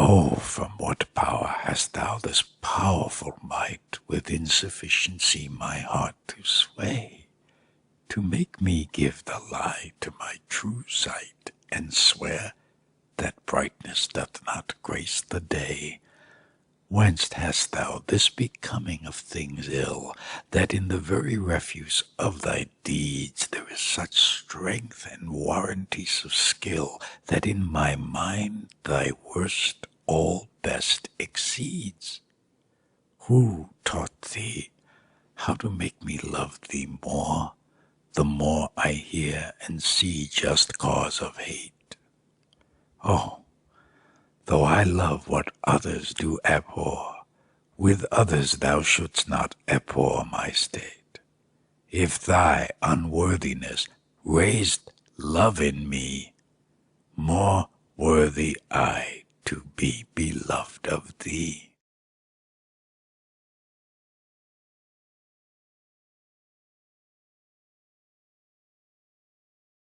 Oh, from what power hast thou this powerful might, with insufficiency my heart to sway, to make me give the lie to my true sight, and swear that brightness doth not grace the day? Whence hast thou this becoming of things ill, that in the very refuse of thy deeds there is such strength and warrantise of skill, that in my mind thy worst all best exceeds? Who taught thee how to make me love thee more, the more I hear and see just cause of hate? Oh, though I love what others do abhor, with others thou shouldst not abhor my state. If thy unworthiness raised love in me, more worthy I to be beloved of thee.